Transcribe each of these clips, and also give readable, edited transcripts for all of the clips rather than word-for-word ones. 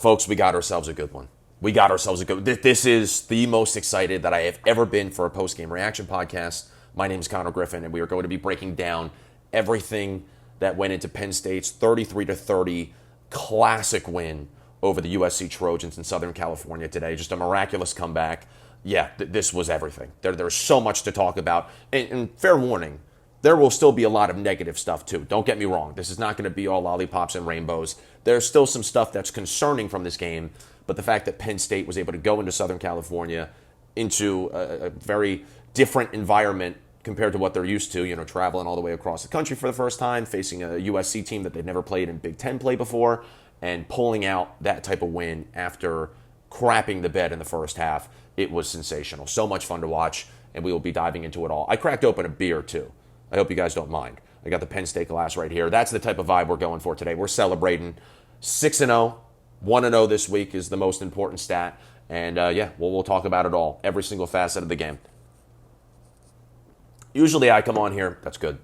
Folks, we got ourselves a good one. We got ourselves a good. This is the most excited that I have ever been for a post-game reaction podcast. My name is Griffin, and we are going to be breaking down everything that went into Penn State's 33-30 classic win over the USC Trojans in Southern California today. Just a miraculous comeback. Yeah, this was everything. There's so much to talk about. And fair warning, there will still be a lot of negative stuff too. Don't get me wrong. This is not going to be all lollipops and rainbows. There's still some stuff that's concerning from this game, but the fact that Penn State was able to go into Southern California into a very different environment compared to what they're used to, traveling all the way across the country for the first time, facing a USC team that they'd never played in Big Ten play before, and pulling out that type of win after crapping the bed in the first half, it was sensational. So much fun to watch, and we will be diving into it all. I cracked open a beer, too. I hope you guys don't mind. I got the Penn State glass right here. That's the type of vibe we're going for today. We're celebrating 6-0. 1-0 this week is the most important stat. And, we'll talk about it all, every single facet of the game. Usually I come on here. That's good.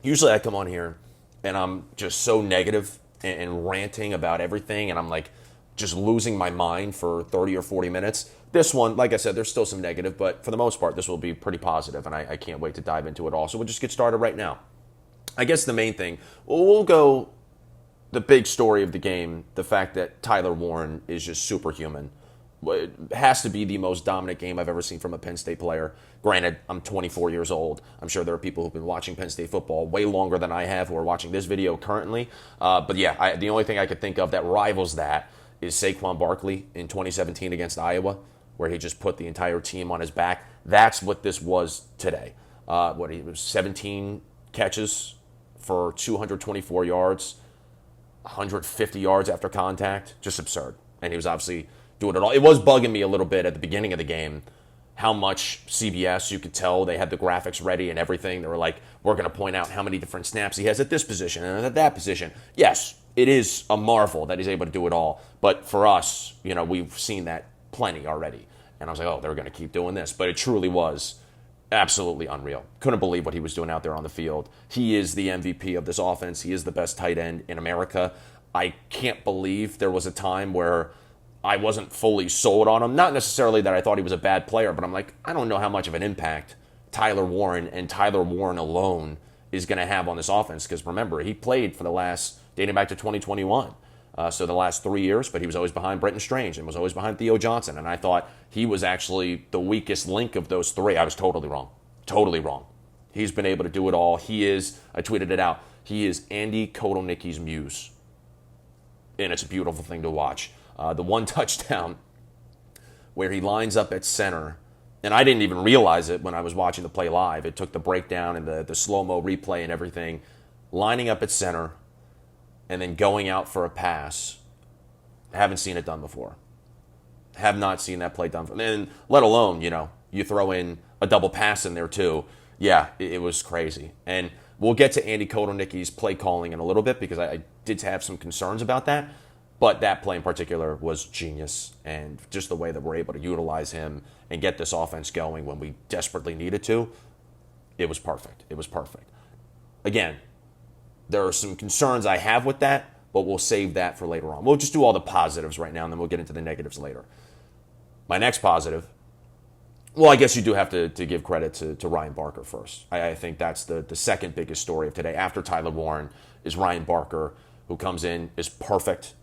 Usually I come on here, and I'm just so negative and ranting about everything, and I'm like just losing my mind for 30 or 40 minutes. This one, like I said, there's still some negative, but for the most part, this will be pretty positive, and I can't wait to dive into it all. So we'll just get started right now. I guess the main thing, we'll go the big story of the game, the fact that Tyler Warren is just superhuman. It has to be the most dominant game I've ever seen from a Penn State player. Granted, I'm 24 years old. I'm sure there are people who've been watching Penn State football way longer than I have who are watching this video currently. The only thing I could think of that rivals that is Saquon Barkley in 2017 against Iowa, where he just put the entire team on his back. That's what this was today. He was 17 catches for 224 yards, 150 yards after contact. Just absurd. And he was obviously doing it all. It was bugging me a little bit at the beginning of the game how much CBS, you could tell they had the graphics ready and everything. They were like, we're going to point out how many different snaps he has at this position and at that position. Yes, it is a marvel that he's able to do it all. But for us, we've seen that plenty already. And I was like, oh, they're going to keep doing this. But it truly was absolutely unreal. Couldn't believe what he was doing out there on the field. He is the MVP of this offense. He is the best tight end in America. I can't believe there was a time where I wasn't fully sold on him. Not necessarily that I thought he was a bad player, but I'm like, I don't know how much of an impact Tyler Warren and Tyler Warren alone is going to have on this offense. Because remember, he played for dating back to 2021. So the last 3 years, but he was always behind Brenton Strange and was always behind Theo Johnson. And I thought he was actually the weakest link of those three. I was totally wrong. Totally wrong. He's been able to do it all. I tweeted it out, he is Andy Kotelnicki's muse. And it's a beautiful thing to watch. The one touchdown where he lines up at center, and I didn't even realize it when I was watching the play live. It took the breakdown and the slow-mo replay and everything. Lining up at center and then going out for a pass. Haven't seen it done before. Have not seen that play done before. And let alone, you throw in a double pass in there too. Yeah, it was crazy. And we'll get to Andy Kotelnicki's play calling in a little bit because I did have some concerns about that. But that play in particular was genius, and just the way that we're able to utilize him and get this offense going when we desperately needed to, it was perfect. It was perfect. Again, there are some concerns I have with that, but we'll save that for later on. We'll just do all the positives right now, and then we'll get into the negatives later. My next positive, well, I guess you do have to give credit to Ryan Barker first. I think that's the second biggest story of today. After Tyler Warren is Ryan Barker, who comes in, is perfect.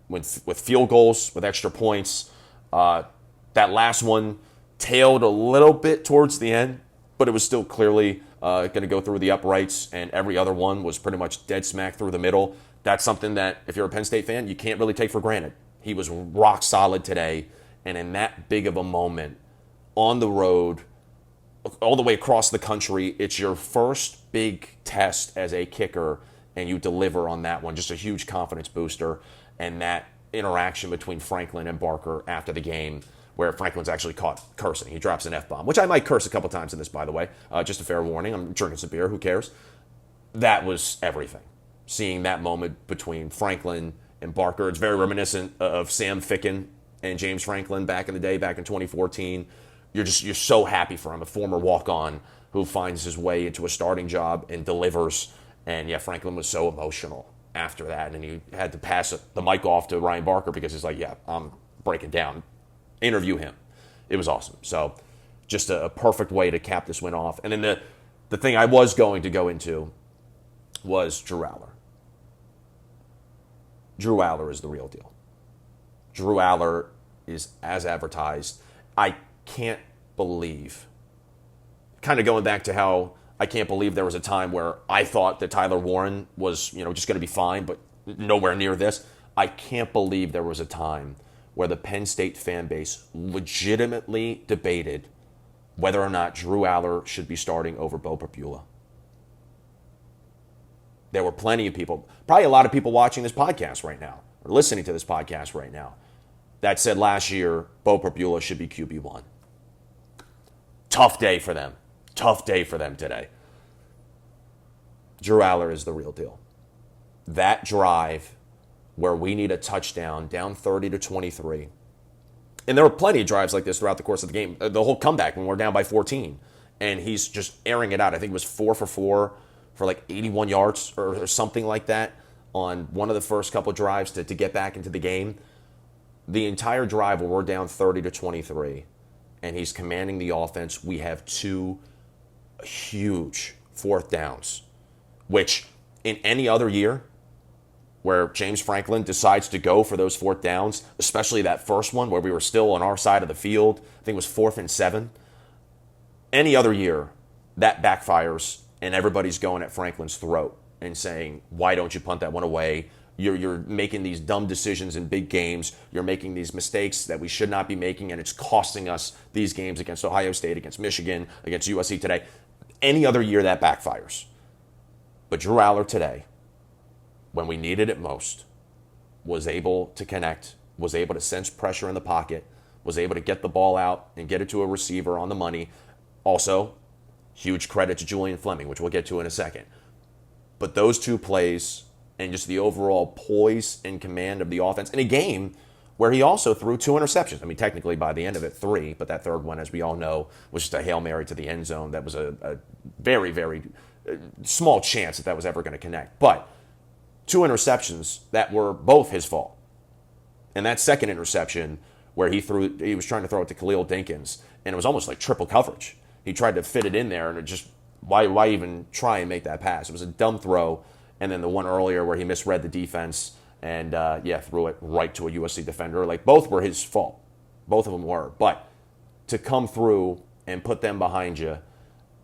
With field goals, with extra points. That last one tailed a little bit towards the end, but it was still clearly going to go through the uprights, and every other one was pretty much dead smack through the middle. That's something that, if you're a Penn State fan, you can't really take for granted. He was rock solid today, and in that big of a moment, on the road, all the way across the country, it's your first big test as a kicker, and you deliver on that one. Just a huge confidence booster. And that interaction between Franklin and Barker after the game, where Franklin's actually caught cursing. He drops an F-bomb, which I might curse a couple times in this, by the way. Just a fair warning. I'm drinking some beer. Who cares? That was everything. Seeing that moment between Franklin and Barker. It's very reminiscent of Sam Ficken and James Franklin back in the day, back in 2014. You're so happy for him, a former walk-on who finds his way into a starting job and delivers. And yeah, Franklin was so emotional. after that, and he had to pass the mic off to Ryan Barker because he's like, yeah, I'm breaking down. Interview him. It was awesome. So just a perfect way to cap this win off. And then the thing I was going to go into was Drew Allar. Drew Allar is the real deal. Drew Allar is as advertised. I can't believe, kind of going back to how I can't believe there was a time where I thought that Tyler Warren was, just going to be fine, but nowhere near this. I can't believe there was a time where the Penn State fan base legitimately debated whether or not Drew Allar should be starting over Bo Prabula. There were plenty of people, probably a lot of people watching this podcast right now, or listening to this podcast right now, that said last year Bo Prabula should be QB1. Tough day for them. Tough day for them today. Drew Allar is the real deal. That drive where we need a touchdown, down 30-23. And there were plenty of drives like this throughout the course of the game. The whole comeback when we're down by 14. And he's just airing it out. I think it was 4 for 4 for like 81 yards or something like that on one of the first couple drives to get back into the game. The entire drive where we're down 30-23 and he's commanding the offense, we have 2 huge fourth downs, which in any other year where James Franklin decides to go for those fourth downs, especially that first one where we were still on our side of the field, I think it was 4th and 7. Any other year, that backfires and everybody's going at Franklin's throat and saying, why don't you punt that one away? You're making these dumb decisions in big games. You're making these mistakes that we should not be making, and it's costing us these games against Ohio State, against Michigan, against USC today. Any other year, that backfires. But Drew Allar today, when we needed it most, was able to connect, was able to sense pressure in the pocket, was able to get the ball out and get it to a receiver on the money. Also, huge credit to Julian Fleming, which we'll get to in a second. But those 2 plays and just the overall poise and command of the offense in a game where he also threw 2 interceptions. I mean, technically by the end of it, 3, but that third one, as we all know, was just a Hail Mary to the end zone. That was a very, very small chance that was ever going to connect. But 2 interceptions that were both his fault. And that second interception where he was trying to throw it to Khalil Dinkins, and it was almost like triple coverage. He tried to fit it in there, and it just, why even try and make that pass? It was a dumb throw. And then the one earlier where he misread the defense and, threw it right to a USC defender. Like, both were his fault. Both of them were. But to come through and put them behind you,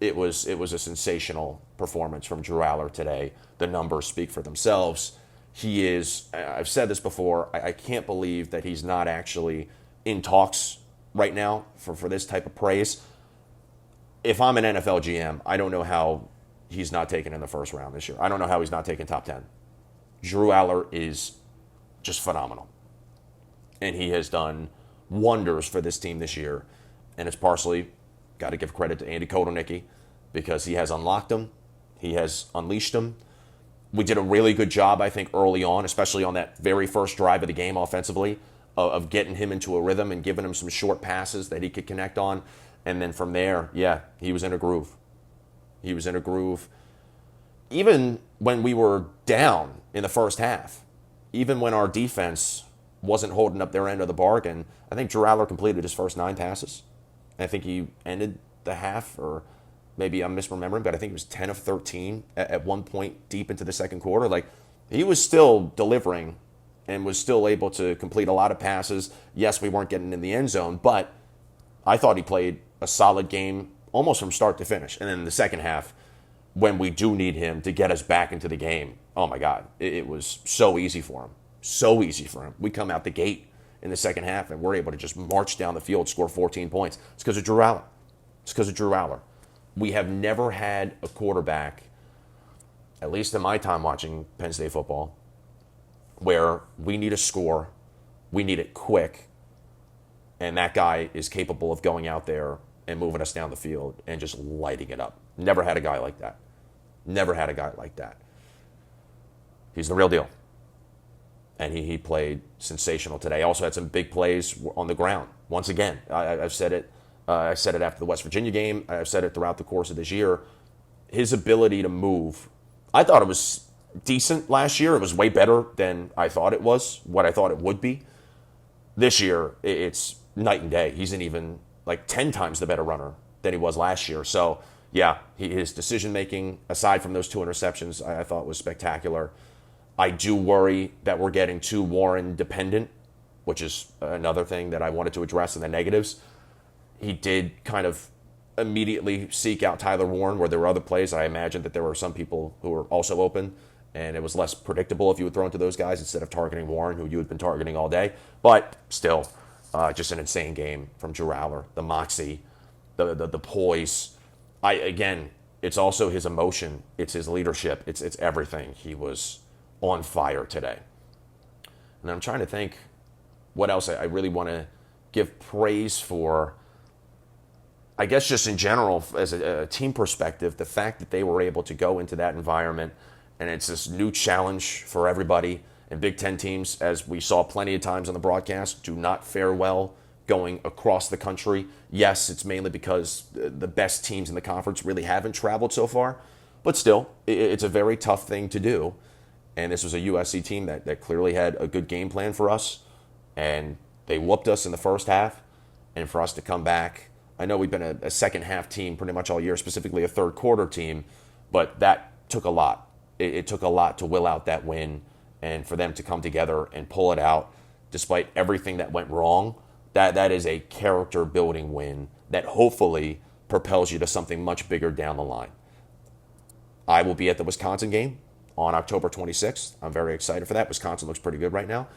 it was a sensational performance from Drew Allar today. The numbers speak for themselves. He is, I've said this before, I can't believe that he's not actually in talks right now for this type of praise. If I'm an NFL GM, I don't know how he's not taken in the first round this year. I don't know how he's not taken top 10. Drew Allar is just phenomenal. And he has done wonders for this team this year. And it's partially, got to give credit to Andy Kotelnicki, because he has unlocked him. He has unleashed him. We did a really good job, I think, early on, especially on that very first drive of the game offensively, of getting him into a rhythm and giving him some short passes that he could connect on. And then from there, he was in a groove. He was in a groove. Even when we were down in the first half, even when our defense wasn't holding up their end of the bargain, I think Drew Allar completed his first 9 passes. I think he ended the half, or maybe I'm misremembering, but I think it was 10 of 13 at one point deep into the second quarter. Like, he was still delivering and was still able to complete a lot of passes. Yes, we weren't getting in the end zone, but I thought he played a solid game almost from start to finish. And then in the second half, when we do need him to get us back into the game, oh my God, it was so easy for him. So easy for him. We come out the gate in the second half and we're able to just march down the field, score 14 points. It's because of Drew Allar. It's because of Drew Allar. We have never had a quarterback, at least in my time watching Penn State football, where we need a score, we need it quick, and that guy is capable of going out there and moving us down the field and just lighting it up. Never had a guy like that. Never had a guy like that. He's the real deal. And he played sensational today. Also had some big plays on the ground. Once again, I've said it. I said it after the West Virginia game. I've said it throughout the course of this year. His ability to move, I thought it was decent last year. It was way better than I thought it was, what I thought it would be. This year, it's night and day. He's an even like 10 times the better runner than he was last year. So, yeah, his decision-making, aside from those 2 interceptions, I thought was spectacular. I do worry that we're getting too Warren-dependent, which is another thing that I wanted to address in the negatives. He did kind of immediately seek out Tyler Warren where there were other plays. I imagine that there were some people who were also open, and it was less predictable if you would throw into those guys instead of targeting Warren, who you had been targeting all day. But still, just an insane game from Drew Allar. The moxie, the poise. Again, it's also his emotion. It's his leadership. It's everything. He was on fire today. And I'm trying to think what else I really want to give praise for. I guess just in general, as a team perspective, the fact that they were able to go into that environment, and it's this new challenge for everybody. And Big Ten teams, as we saw plenty of times on the broadcast, do not fare well going across the country. Yes, it's mainly because the best teams in the conference really haven't traveled so far. But still, it's a very tough thing to do. And this was a USC team that clearly had a good game plan for us. And they whooped us in the first half. And for us to come back, I know we've been a second half team pretty much all year, specifically a third quarter team, but that took a lot. It took a lot to will out that win, and for them to come together and pull it out despite everything that went wrong. That is a character building win that hopefully propels you to something much bigger down the line. I will be at the Wisconsin game on October 26th. I'm very excited for that. Wisconsin looks pretty good right now.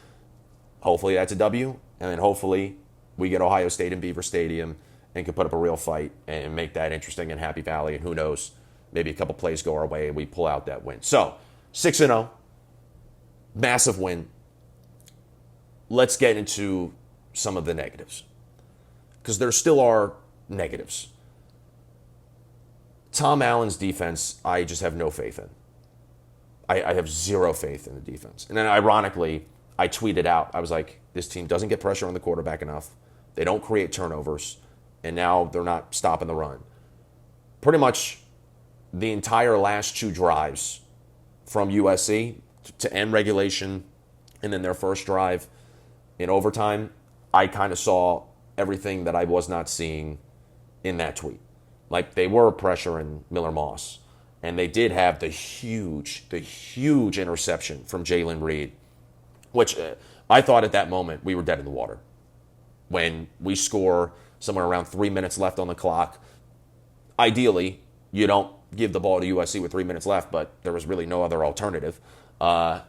Hopefully that's a W, and then hopefully we get Ohio State in Beaver Stadium and can put up a real fight and make that interesting in Happy Valley. And who knows, maybe a couple plays go our way and we pull out that win. So, 6-0, massive win. Let's get into some of the negatives, because there still are negatives. Tom Allen's defense, I just have no faith in. I have zero faith in the defense. And then ironically, I tweeted out, I was like, this team doesn't get pressure on the quarterback enough. They don't create turnovers. And now they're not stopping the run. Pretty much the entire last 2 drives from USC to end regulation and then their first drive in overtime, I kind of saw everything that I was not seeing in that tweet. Like, they were pressuring Miller Moss, and they did have the huge interception from Jalen Reed, which I thought at that moment we were dead in the water. When we score somewhere around 3 minutes left on the clock. Ideally, you don't give the ball to USC with 3 minutes left, but there was really no other alternative. They're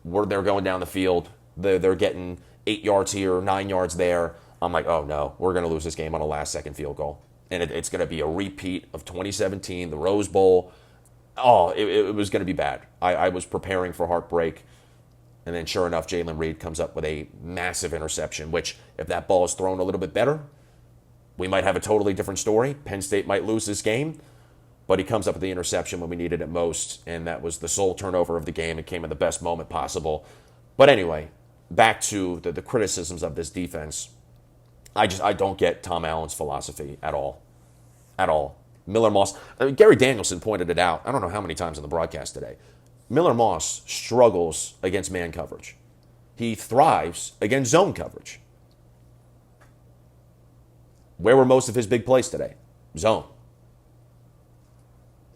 going down the field. They're getting 8 yards here, 9 yards there. I'm like, oh no, we're going to lose this game on a last-second field goal. And it's going to be a repeat of 2017, the Rose Bowl. Oh, it was going to be bad. I was preparing for heartbreak. And then sure enough, Jalen Reed comes up with a massive interception, which if that ball is thrown a little bit better, we might have a totally different story. Penn State might lose this game, but he comes up with the interception when we needed it most, and that was the sole turnover of the game. It came at the best moment possible. But anyway, back to the criticisms of this defense. I don't get Tom Allen's philosophy at all. At all. Miller Moss, Gary Danielson pointed it out, I don't know how many times on the broadcast today. Miller Moss struggles against man coverage. He thrives against zone coverage. Where were most of his big plays today? Zone.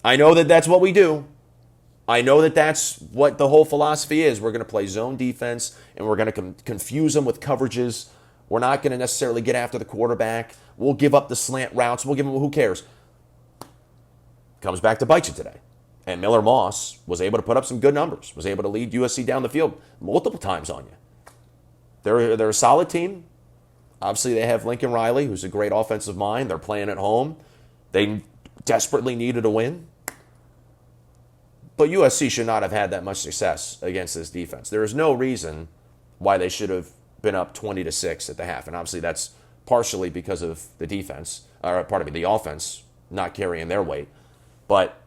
I know that that's what we do. I know that that's what the whole philosophy is. We're going to play zone defense, and we're going to confuse them with coverages. We're not going to necessarily get after the quarterback. We'll give up the slant routes. We'll give them, who cares? Comes back to bite you today. And Miller Moss was able to put up some good numbers, was able to lead USC down the field multiple times on you. They're a solid team. Obviously, they have Lincoln Riley, who's a great offensive mind. They're playing at home. They desperately needed a win. But USC should not have had that much success against this defense. There is no reason why they should have been up 20-6 at the half. And obviously, that's partially because of the defense, the offense not carrying their weight. But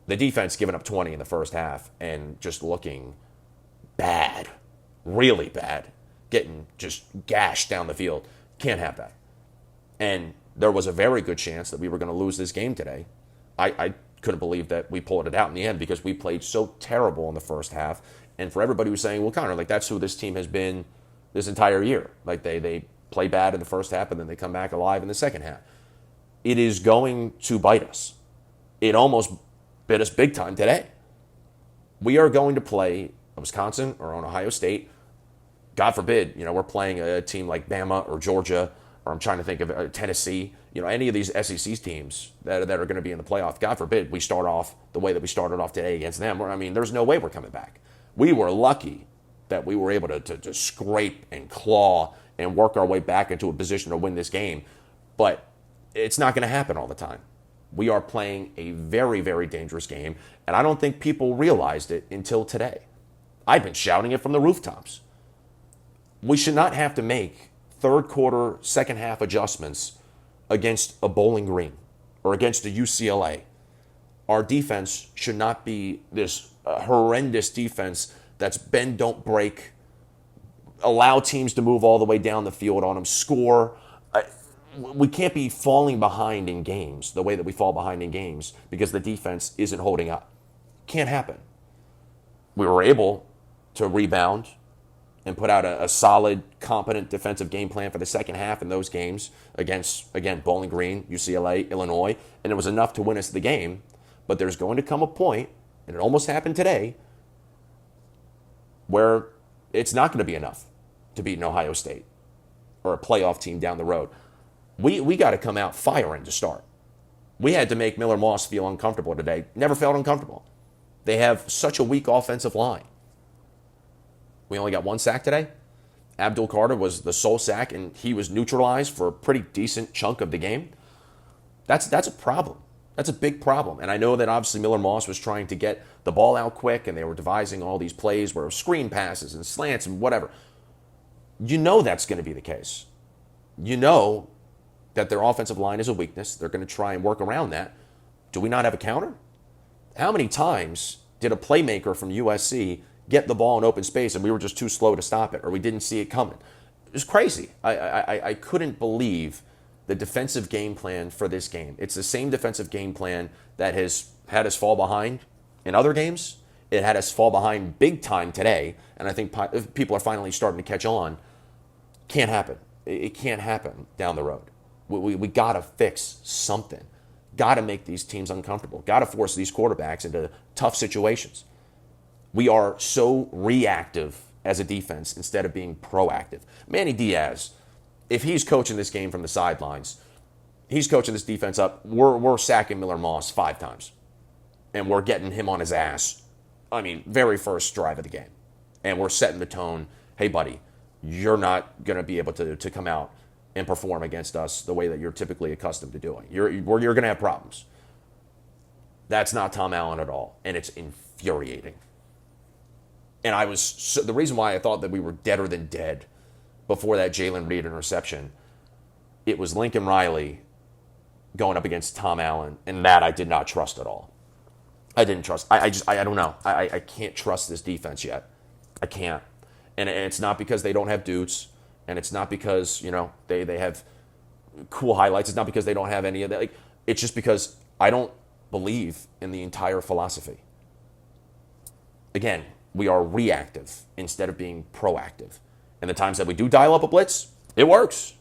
the defense giving up 20 in the first half and just looking bad, really bad, getting just gashed down the field. Can't have that. And there was a very good chance that we were going to lose this game today. I couldn't believe that we pulled it out in the end because we played so terrible in the first half. And for everybody who's saying, well, Connor, like that's who this team has been this entire year. Like they play bad in the first half and then they come back alive in the second half. It is going to bite us. It almost bit us big time today. We are going to play Wisconsin or on Ohio State. God forbid, we're playing a team like Bama or Georgia, or I'm trying to think of Tennessee, any of these SEC teams that are going to be in the playoff. God forbid we start off the way that we started off today against them. I mean, there's no way we're coming back. We were lucky that we were able to scrape and claw and work our way back into a position to win this game. But it's not going to happen all the time. We are playing a very, very dangerous game, and I don't think people realized it until today. I've been shouting it from the rooftops. We should not have to make third quarter, second half adjustments against a Bowling Green or against a UCLA. Our defense should not be this horrendous defense that's bend, don't break, allow teams to move all the way down the field on them, score. We can't be falling behind in games the way that we fall behind in games because the defense isn't holding up. Can't happen. We were able to rebound and put out a solid, competent defensive game plan for the second half in those games against, again, Bowling Green, UCLA, Illinois, and it was enough to win us the game. But there's going to come a point, and it almost happened today, where it's not going to be enough to beat an Ohio State or a playoff team down the road. We got to come out firing to start. We had to make Miller Moss feel uncomfortable today. Never felt uncomfortable. They have such a weak offensive line. We only got one sack today. Abdul Carter was the sole sack, and he was neutralized for a pretty decent chunk of the game. That's a problem. That's a big problem. And I know that obviously Miller Moss was trying to get the ball out quick, and they were devising all these plays where screen passes and slants and whatever. You know that's going to be the case. You know that their offensive line is a weakness. They're going to try and work around that. Do we not have a counter? How many times did a playmaker from USC get the ball in open space and we were just too slow to stop it, or we didn't see it coming? It was crazy. I couldn't believe the defensive game plan for this game. It's the same defensive game plan that has had us fall behind in other games. It had us fall behind big time today, and I think people are finally starting to catch on. Can't happen. It can't happen down the road. We got to fix something. Got to make these teams uncomfortable. Got to force these quarterbacks into tough situations. We are so reactive as a defense instead of being proactive. Manny Diaz, if he's coaching this game from the sidelines, he's coaching this defense up. We're sacking Miller Moss 5 times, and we're getting him on his ass. I mean, very first drive of the game, and we're setting the tone. Hey, buddy, you're not going to be able to come out and perform against us the way that you're typically accustomed to doing. You're going to have problems. That's not Tom Allen at all, and it's infuriating. And the reason why I thought that we were deader than dead before that Jalen Reed interception, it was Lincoln Riley going up against Tom Allen, and that I did not trust at all. I didn't trust. I don't know. I can't trust this defense yet. I can't. And it's not because they don't have dudes, and it's not because, they have cool highlights. It's not because they don't have any of that. It's just because I don't believe in the entire philosophy. Again, we are reactive instead of being proactive. And the times that we do dial up a blitz, it works.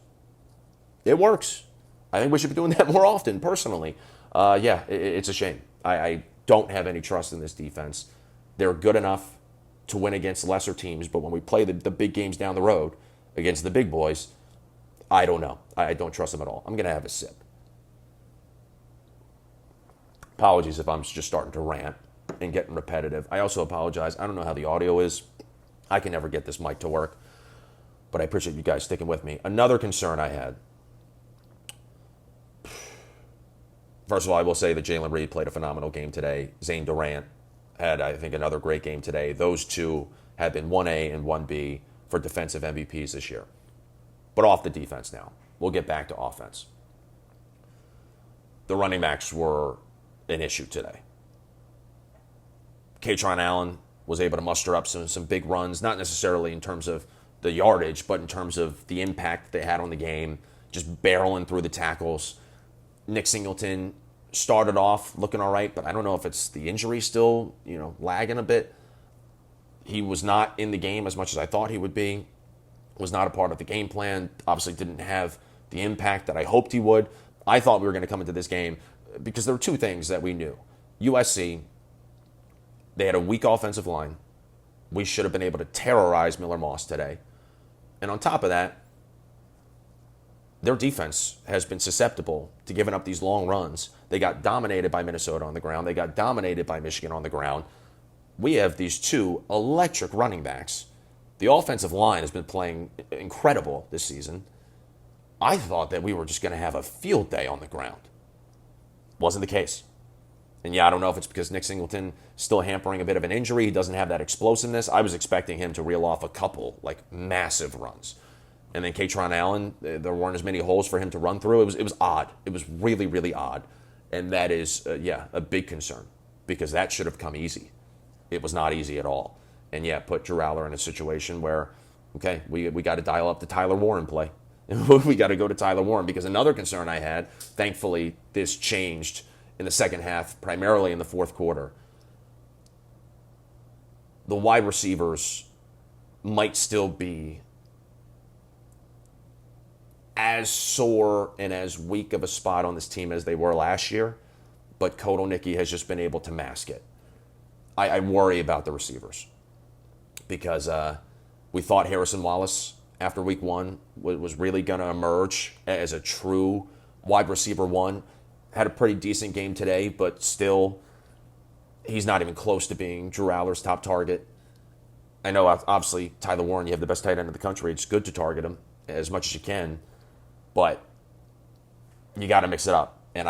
It works. I think we should be doing that more often, personally. It's a shame. I don't have any trust in this defense. They're good enough to win against lesser teams, but when we play the big games down the road against the big boys, I don't know. I don't trust them at all. I'm going to have a sip. Apologies if I'm just starting to rant and getting repetitive. I also apologize. I don't know how the audio is. I can never get this mic to work, but I appreciate you guys sticking with me. Another concern I had. First of all, I will say that Jalen Reed played a phenomenal game today. Zane Durant had, I think, another great game today. Those two have been 1A and 1B for defensive MVPs this year. But off the defense now. We'll get back to offense. The running backs were an issue today. Katron Allen was able to muster up some big runs, not necessarily in terms of the yardage, but in terms of the impact they had on the game, just barreling through the tackles. Nick Singleton started off looking all right, but I don't know if it's the injury still, lagging a bit. He was not in the game as much as I thought he would be. Was not a part of the game plan. Obviously didn't have the impact that I hoped he would. I thought we were going to come into this game because there were two things that we knew. USC, they had a weak offensive line. We should have been able to terrorize Miller Moss today. And on top of that, their defense has been susceptible to giving up these long runs. They got dominated by Minnesota on the ground. They got dominated by Michigan on the ground. We have these two electric running backs. The offensive line has been playing incredible this season. I thought that we were just going to have a field day on the ground. Wasn't the case. And yeah, I don't know if it's because Nick Singleton still hampering a bit of an injury. He doesn't have that explosiveness. I was expecting him to reel off a couple, massive runs. And then Katron Allen, there weren't as many holes for him to run through. It was odd. It was really, really odd. And that is, a big concern because that should have come easy. It was not easy at all. And yeah, put Drew Allar in a situation where, okay, we got to dial up the Tyler Warren play. We got to go to Tyler Warren because another concern I had, thankfully this changed in the second half, primarily in the fourth quarter. The wide receivers might still be as sore and as weak of a spot on this team as they were last year, but Kotelnicki has just been able to mask it. I worry about the receivers because we thought Harrison Wallace after week one was really going to emerge as a true wide receiver one. Had a pretty decent game today, but still he's not even close to being Drew Allar's top target. I know, obviously, Tyler Warren, you have the best tight end in the country. It's good to target him as much as you can, but you got to mix it up. And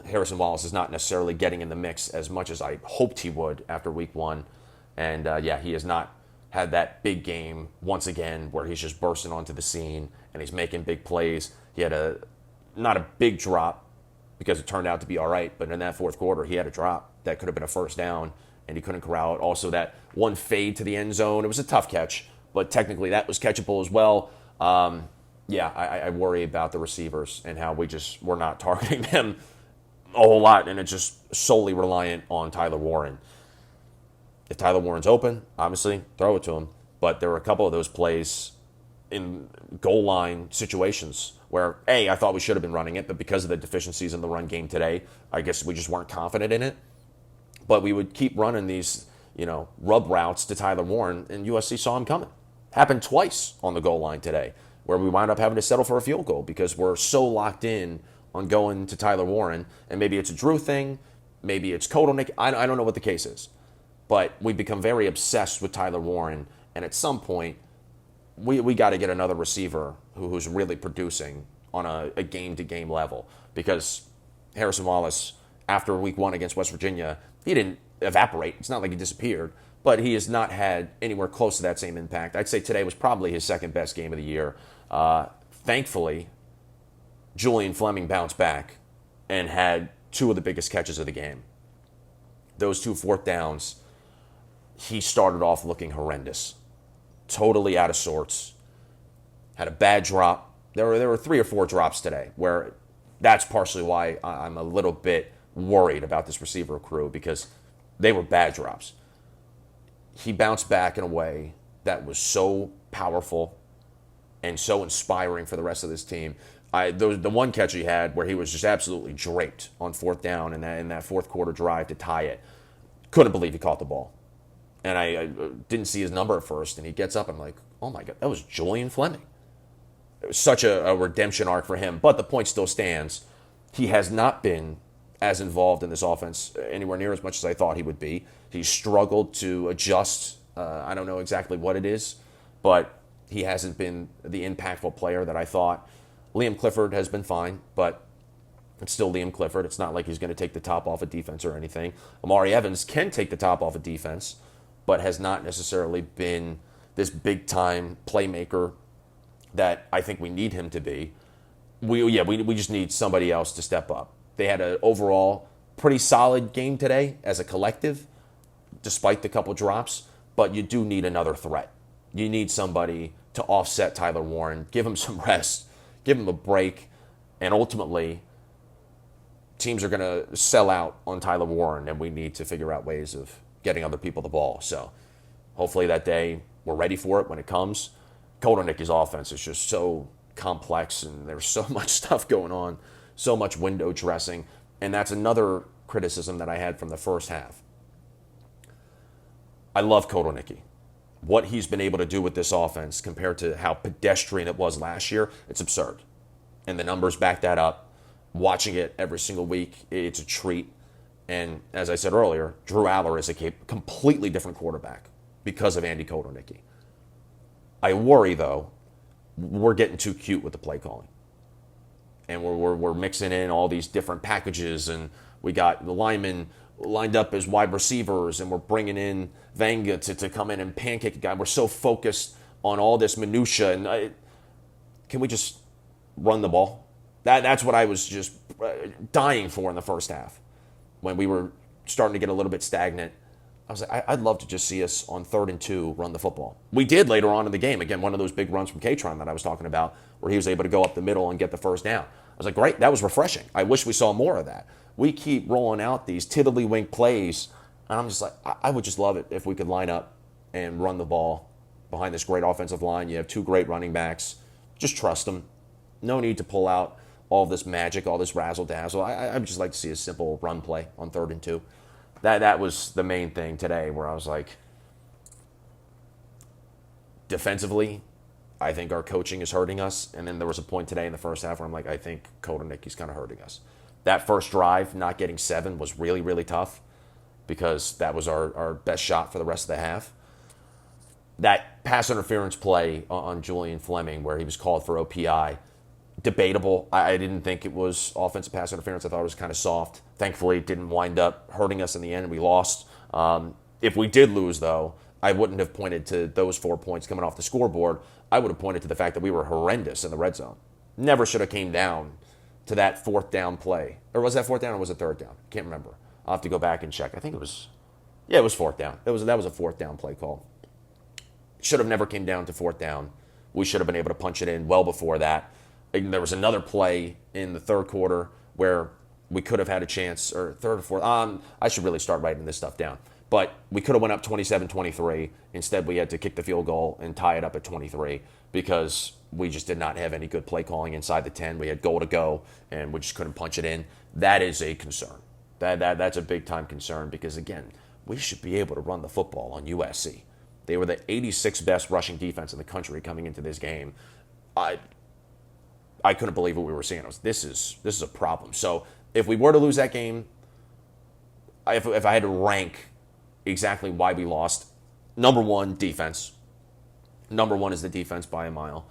Harrison Wallace is not necessarily getting in the mix as much as I hoped he would after week one. And he has not had that big game once again where he's just bursting onto the scene and he's making big plays. He had not a big drop because it turned out to be all right, but in that fourth quarter, he had a drop that could have been a first down and he couldn't corral it. Also, that one fade to the end zone, it was a tough catch, but technically that was catchable as well. I worry about the receivers and how we're not targeting them a whole lot, and it's just solely reliant on Tyler Warren. If Tyler Warren's open, obviously, throw it to him. But there were a couple of those plays in goal line situations where, I thought we should have been running it, but because of the deficiencies in the run game today, I guess we just weren't confident in it. But we would keep running these, rub routes to Tyler Warren, and USC saw him coming. Happened twice on the goal line today, where we wound up having to settle for a field goal because we're so locked in on going to Tyler Warren. And maybe it's a Drew thing, maybe it's Kotelnicki. I don't know what the case is. But we become very obsessed with Tyler Warren, and at some point, we got to get another receiver who's really producing on a game-to-game level. Because Harrison Wallace, after week one against West Virginia, he didn't evaporate. It's not like he disappeared, but he has not had anywhere close to that same impact. I'd say today was probably his second best game of the year. Thankfully, Julian Fleming bounced back and had two of the biggest catches of the game. Those two fourth downs, he started off looking horrendous. Totally out of sorts. Had a bad drop. There were 3 or 4 drops today where that's partially why I'm a little bit worried about this receiver crew because they were bad drops. He bounced back in a way that was so powerful and so inspiring for the rest of this team. The one catch he had where he was just absolutely draped on fourth down in that fourth quarter drive to tie it. Couldn't believe he caught the ball. And I didn't see his number at first, and he gets up, and I'm like, oh my God, that was Julian Fleming. It was such a redemption arc for him, but the point still stands. He has not been as involved in this offense anywhere near as much as I thought he would be. He's struggled to adjust. I don't know exactly what it is, but he hasn't been the impactful player that I thought. Liam Clifford has been fine, but it's still Liam Clifford. It's not like he's going to take the top off of defense or anything. Amari Evans can take the top off of defense, but has not necessarily been this big-time playmaker that I think we need him to be. We just need somebody else to step up. They had an overall pretty solid game today as a collective, despite the couple drops, but you do need another threat. You need somebody to offset Tyler Warren, give him some rest, give him a break, and ultimately teams are going to sell out on Tyler Warren, and we need to figure out ways of getting other people the ball. So hopefully that day we're ready for it when it comes. Kotelnicki's offense is just so complex, and there's so much stuff going on, so much window dressing. And that's another criticism that I had from the first half. I love Kotelnicki. What he's been able to do with this offense compared to how pedestrian it was last year, it's absurd. And the numbers back that up. Watching it every single week, it's a treat. And as I said earlier, Drew Allar is a completely different quarterback because of Andy Kotelnicki. I worry, though, we're getting too cute with the play calling. And we're mixing in all these different packages, and we got the linemen lined up as wide receivers, and we're bringing in Vanga to come in and pancake a guy. We're so focused on all this minutia, and can we just run the ball? That's what I was just dying for in the first half. When we were starting to get a little bit stagnant, I was like, I'd love to just see us on 3rd and 2 run the football. We did later on in the game. Again, one of those big runs from Katron that I was talking about, where he was able to go up the middle and get the first down. I was like, great, that was refreshing. I wish we saw more of that. We keep rolling out these tiddlywink plays, and I'm just like, I would just love it if we could line up and run the ball behind this great offensive line. You have 2 great running backs. Just trust them. No need to pull out all this magic, all this razzle-dazzle. I would just like to see a simple run play on 3rd and 2. That was the main thing today, where I was like, defensively, I think our coaching is hurting us. And then there was a point today in the first half where I'm like, I think Kotelnicki's kind of hurting us. That first drive, not getting 7, was really, really tough because that was our best shot for the rest of the half. That pass interference play on Julian Fleming where he was called for OPI, debatable. I didn't think it was offensive pass interference. I thought it was kind of soft. Thankfully, it didn't wind up hurting us in the end, and we lost. If we did lose, though, I wouldn't have pointed to those 4 points coming off the scoreboard. I would have pointed to the fact that we were horrendous in the red zone. Never should have came down to that 4th down play. Or was that 4th down or was it 3rd down? Can't remember. I'll have to go back and check. I think it was 4th down. That was a 4th down play call. Should have never came down to 4th down. We should have been able to punch it in well before that. And there was another play in the 3rd quarter where we could have had a chance, or 3rd or 4th. I should really start writing this stuff down. But we could have went up 27-23. Instead, we had to kick the field goal and tie it up at 23 because we just did not have any good play calling inside the 10. We had goal to go, and we just couldn't punch it in. That is a concern. That's a big-time concern because, again, we should be able to run the football on USC. They were the 86th best rushing defense in the country coming into this game. I couldn't believe what we were seeing. This is a problem. So if we were to lose that game, if I had to rank exactly why we lost, number 1, defense. Number 1 is the defense by a mile.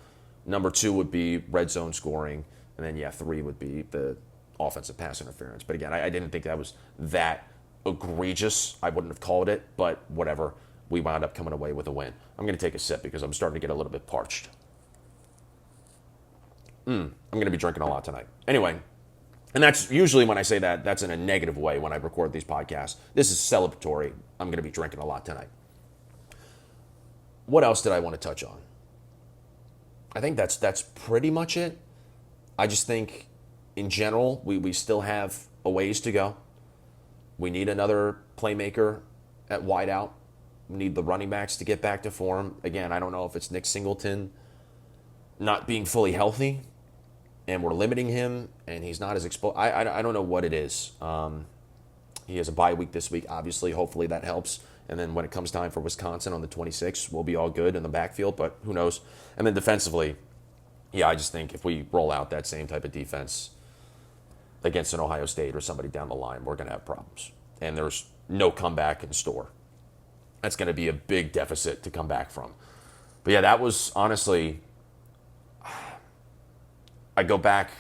Number 2 would be red zone scoring. And then, 3 would be the offensive pass interference. But again, I didn't think that was that egregious. I wouldn't have called it, but whatever. We wound up coming away with a win. I'm going to take a sip because I'm starting to get a little bit parched. I'm going to be drinking a lot tonight. Anyway, and that's usually when I say that, that's in a negative way when I record these podcasts. This is celebratory. I'm going to be drinking a lot tonight. What else did I want to touch on? I think that's pretty much it. I just think, in general, we still have a ways to go. We need another playmaker at wideout. We need the running backs to get back to form. Again, I don't know if it's Nick Singleton not being fully healthy and we're limiting him and he's not as exposed. I don't know what it is. He has a bye week this week, obviously. Hopefully that helps. And then when it comes time for Wisconsin on the 26th, we'll be all good in the backfield, but who knows. And then defensively, I just think if we roll out that same type of defense against an Ohio State or somebody down the line, we're going to have problems. And there's no comeback in store. That's going to be a big deficit to come back from. But that was honestly, I go back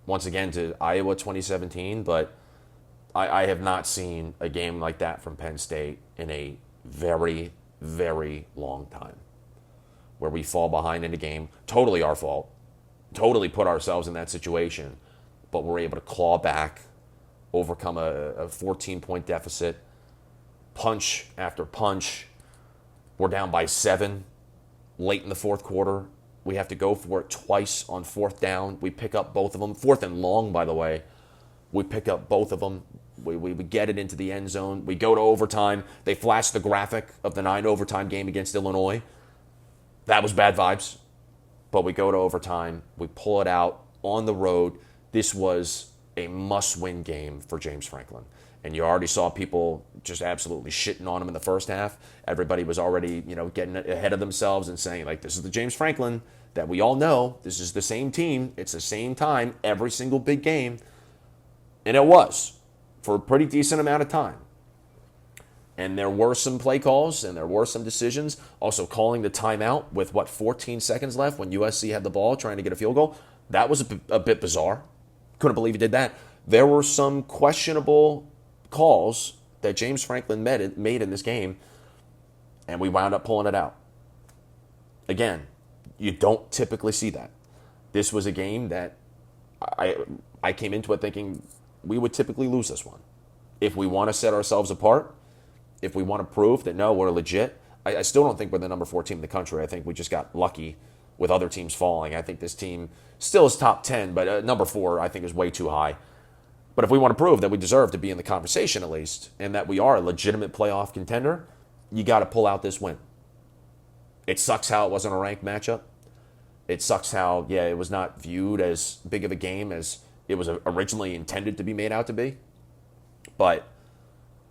once again to Iowa 2017, but I have not seen a game like that from Penn State in a very, very long time, where we fall behind in a game, totally our fault, totally put ourselves in that situation, but we're able to claw back, overcome a 14-point deficit, punch after punch. We're down by 7 late in the 4th quarter. We have to go for it twice on 4th down. We pick up both of them. 4th and long, by the way. We pick up both of them. We get it into the end zone. We go to overtime. They flash the graphic of the 9 overtime game against Illinois. That was bad vibes. But we go to overtime. We pull it out on the road. This was a must-win game for James Franklin. And you already saw people just absolutely shitting on him in the first half. Everybody was already, getting ahead of themselves and saying, like, this is the James Franklin that we all know. This is the same team. It's the same time every single big game. And it was for a pretty decent amount of time. And there were some play calls and there were some decisions. Also calling the timeout with, 14 seconds left when USC had the ball trying to get a field goal. That was a bit bizarre. Couldn't believe he did that. There were some questionable calls that James Franklin made in this game, and we wound up pulling it out. Again, you don't typically see that. This was a game that I came into it thinking we would typically lose this one. If we want to set ourselves apart, if we want to prove that, no, we're legit, I still don't think we're the number 4 team in the country. I think we just got lucky with other teams falling. I think this team still is top 10, but number 4 I think is way too high. But if we want to prove that we deserve to be in the conversation at least, and that we are a legitimate playoff contender, you got to pull out this win. It sucks how it wasn't a ranked matchup. It sucks how, it was not viewed as big of a game as it was originally intended to be made out to be. But,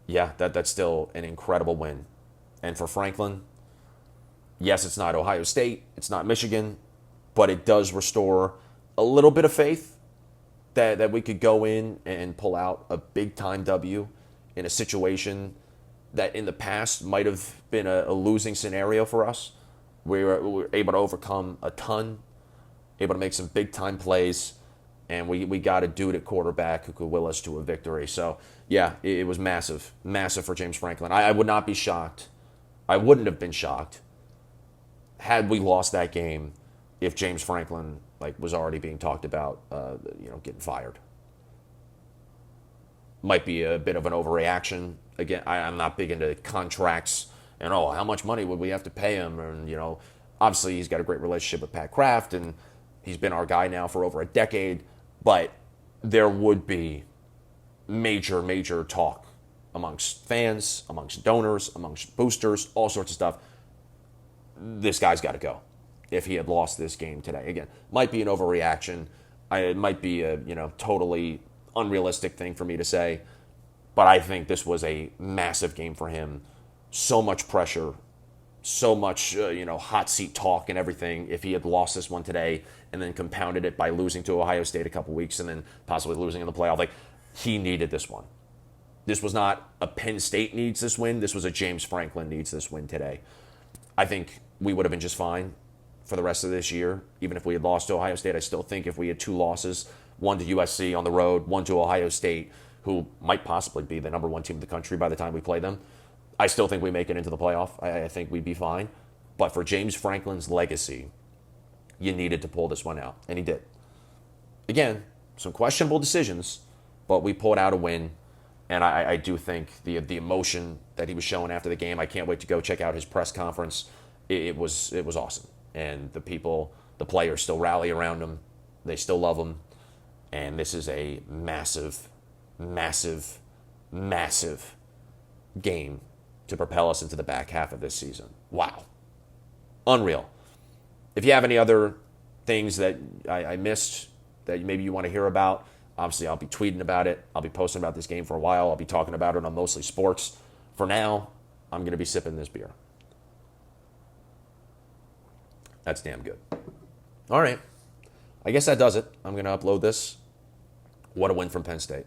that's still an incredible win. And for Franklin, yes, it's not Ohio State, it's not Michigan, but it does restore a little bit of faith that we could go in and pull out a big-time W in a situation that in the past might have been a losing scenario for us. We were able to overcome a ton, able to make some big-time plays, and we got a dude at quarterback who could will us to a victory. So, it was massive for James Franklin. I would not be shocked. I wouldn't have been shocked had we lost that game if James Franklin was already being talked about, getting fired. Might be a bit of an overreaction. Again, I'm not big into contracts and, how much money would we have to pay him? And, obviously he's got a great relationship with Pat Kraft and he's been our guy now for over a decade. But there would be major talk amongst fans, amongst donors, amongst boosters, all sorts of stuff. This guy's got to go. If he had lost this game today. Again, might be an overreaction. It might be a totally unrealistic thing for me to say, but I think this was a massive game for him. So much pressure, so much hot seat talk and everything. If he had lost this one today and then compounded it by losing to Ohio State a couple weeks and then possibly losing in the playoff, he needed this one. This was not a Penn State needs this win. This was a James Franklin needs this win today. I think we would have been just fine for the rest of this year. Even if we had lost to Ohio State, I still think if we had 2 losses, one to USC on the road, one to Ohio State, who might possibly be the number 1 team in the country by the time we play them, I still think we make it into the playoff. I think we'd be fine. But for James Franklin's legacy, you needed to pull this one out, and he did. Again, some questionable decisions, but we pulled out a win, and I do think the emotion that he was showing after the game, I can't wait to go check out his press conference. It was awesome. And the players still rally around him. They still love him. And this is a massive game to propel us into the back half of this season. Wow. Unreal. If you have any other things that I missed that maybe you want to hear about, obviously I'll be tweeting about it. I'll be posting about this game for a while. I'll be talking about it on Mostly Sports. For now, I'm going to be sipping this beer. That's damn good. All right. I guess that does it. I'm going to upload this. What a win from Penn State.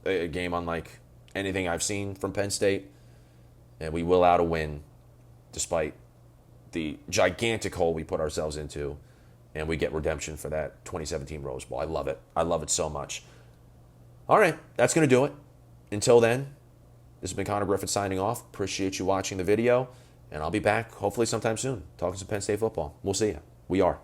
A game unlike anything I've seen from Penn State. And we will out a win despite the gigantic hole we put ourselves into. And we get redemption for that 2017 Rose Bowl. I love it. I love it so much. All right. That's going to do it. Until then, this has been Connor Griffin signing off. Appreciate you watching the video. And I'll be back hopefully sometime soon talking some Penn State football. We'll see you. We are.